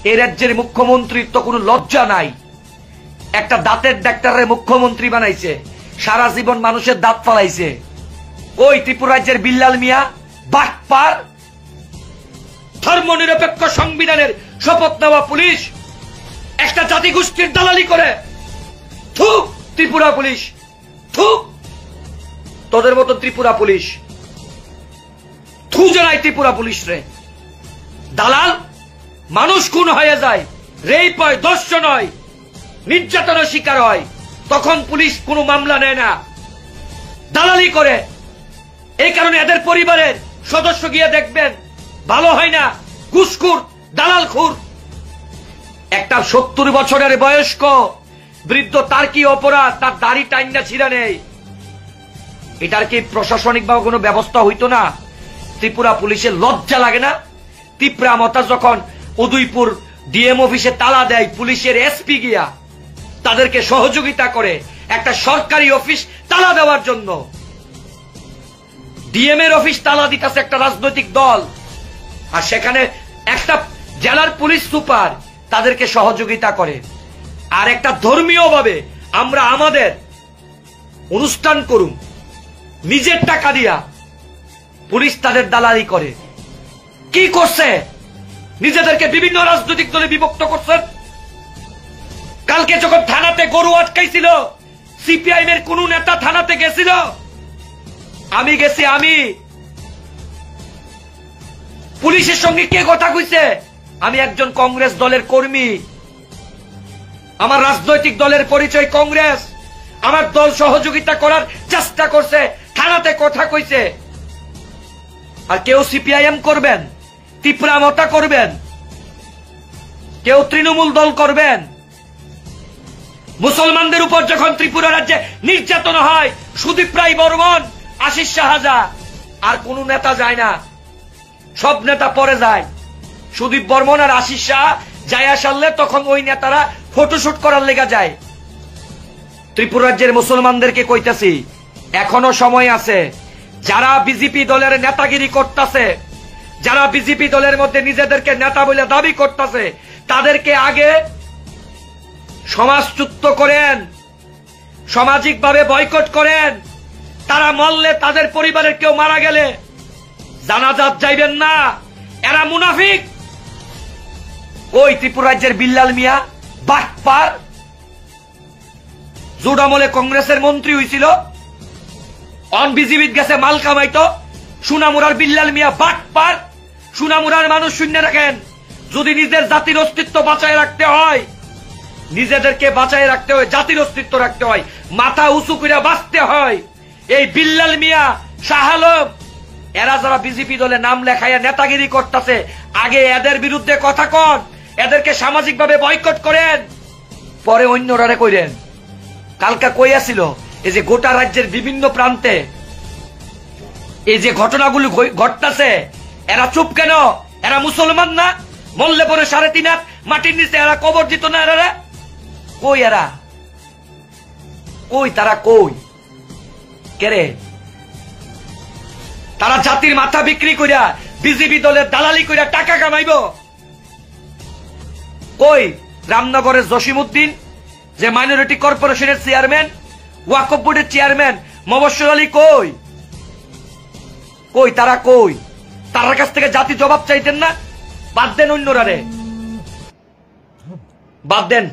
এই রাজ্যের মুখ্যমন্ত্রীর তো কোনো লজ্জা নাই। একটা দাঁতের ডাক্তারের মুখ্যমন্ত্রী বানাইছে, সারা জীবন মানুষের দাঁত ফালাইছে। ওই ত্রিপুরা রাজ্যের বিল্লাল মিয়া বাটপার। ধর্মনিরপেক্ষ সংবিধানের শপথ নেওয়া পুলিশ একটা জাতিগোষ্ঠীর দালালি করে। থু ত্রিপুরা পুলিশ, থু তোদের মতো ত্রিপুরা পুলিশ, থু জানাই ত্রিপুরা পুলিশ রে। দালাল, মানুষ খুন হয়ে যায়, রেপ হয়, ধর্ষণ হয়, নির্যাতনের শিকার হয়, তখন পুলিশ কোনো মামলা নেয় না, দালালি করে। এই কারণে এদের পরিবারের সদস্য গিয়ে দেখবেন ভালো হয় না, ঘুষখোর, দালালখোর। একটা 70 বছরের বয়স্ক বৃদ্ধ, তার কি অপরাধ? তার দাড়ি টাইনা ছিঁড়া নেই। এটার কি প্রশাসনিকভাবে কোনো ব্যবস্থা হইতো না? ত্রিপুরা পুলিশের লজ্জা লাগে না? ত্রিপুরা মতা যখন উদয়পুর ডিএম অফিসে তালা দেয়, পুলিশের এসপি গিয়া তাদেরকে সহযোগিতা করে একটা সরকারি অফিস তালা দেওয়ার জন্য। ডিএম এর অফিস তালা দিতেছে একটা রাজনৈতিক দল, আর সেখানে একটা জেলার পুলিশ সুপার তাদেরকে সহযোগিতা করে। আর একটা ধর্মীয় ভাবে আমরা আমাদের অনুষ্ঠান করুন, নিজের টাকা দিয়া পুলিশ তাদের দালালি করে। কি করছে? নিজেদেরকে বিভিন্ন রাজনৈতিক দলে বিভক্ত করছেন। কালকে যখন থানাতে গরু আটকাইছিল, সিপিআইএম এর কোন নেতা থানাতে গেছিল? আমি গেছি। আমি পুলিশের সঙ্গে কে কথা কইছে? আমি একজন কংগ্রেস দলের কর্মী, আমার রাজনৈতিক দলের পরিচয় কংগ্রেস, আমার দল সহযোগিতা করার চেষ্টা করছে, থানাতে কথা কইছে। আর কেউ সিপিআইএম করবেন, ত্রিপুরা মতা করবেন, কেউ তৃণমূল দল করবেন। মুসলমানদের উপর যখন ত্রিপুরা রাজ্যে নির্যাতন হয়, সুদীপ রায় বর্মন, আশিস শাহজাহান, আর কোন নেতা যায় না, সব নেতা পরে যায়। সুদীপ বর্মন আর আশিস শাহ যায় সারলে তখন ওই নেতারা ফটোশুট করার লেগে যায়। ত্রিপুরা রাজ্যের মুসলমানদেরকে কইতাছি, এখনো সময় আছে। যারা বিজেপি দলের নেতাগিরি করতেছে, যারা বিজেপি দলের মধ্যে নিজেদেরকে নেতা বলে দাবি করতেছে, তাদেরকে আগে সমাজচ্যুত করেন, সামাজিকভাবে বয়কট করেন। তারা মরলে, তাদের পরিবারের কেউ মারা গেলে জানাজাত যাইবেন না। এরা মুনাফিক। ওই ত্রিপুরা রাজ্যের বিল্লাল মিয়া বাটপার, জোট আমলে কংগ্রেসের মন্ত্রী হয়েছিল, অন বিজিবিত গেছে মাল কামাইতো। সোনামুড়ার বিল্লাল মিয়া বাটপার। সোনামুড়ার মানুষ শূন্য রাখেন। যদি নিজের জাতির অস্তিত্ব বাঁচায় রাখতে হয়, নিজেদেরকে বাঁচায় রাখতে হয়, জাতির অস্তিত্ব রাখতে হয়, মাথা উঁচু করে বাঁচতে হয়। এই বিল্লাল মিয়া, শাহ আলম, এরা যারা বিজেপি দলে নাম লেখাইয়া নেতাগিরি করতেছে, আগে এদের বিরুদ্ধে কথা কন, এদেরকে সামাজিকভাবে বয়কট করেন, পরে অন্যরা কইরেন। কালকা কইয়াছিল, এই যে গোটা রাজ্যের বিভিন্ন প্রান্তে এই যে ঘটনাগুলো ঘটতেছে, এরা চুপ কেন? এরা মুসলমান না? মল্লে পরে 3.5 হাত মাটির নিচে এরা কবর দিত না? এরা কই? এরা কই? তারা কই? কেরে? তারা জাতির মাথা বিক্রি কইরা বিজেপি দলের দালালি কইরা টাকা কামাইব। কই রামনগরের জসিমউদ্দিন, যে মাইনরিটি কর্পোরেশনের চেয়ারম্যান, ওয়াকফ বোর্ডের চেয়ারম্যান মবস্বর আলী, কই? কই তারা? কই? তার কাছ থেকে জাতি জবাব চাইতেন না? বাদ দেন, অন্যরা রে বাদ দেন।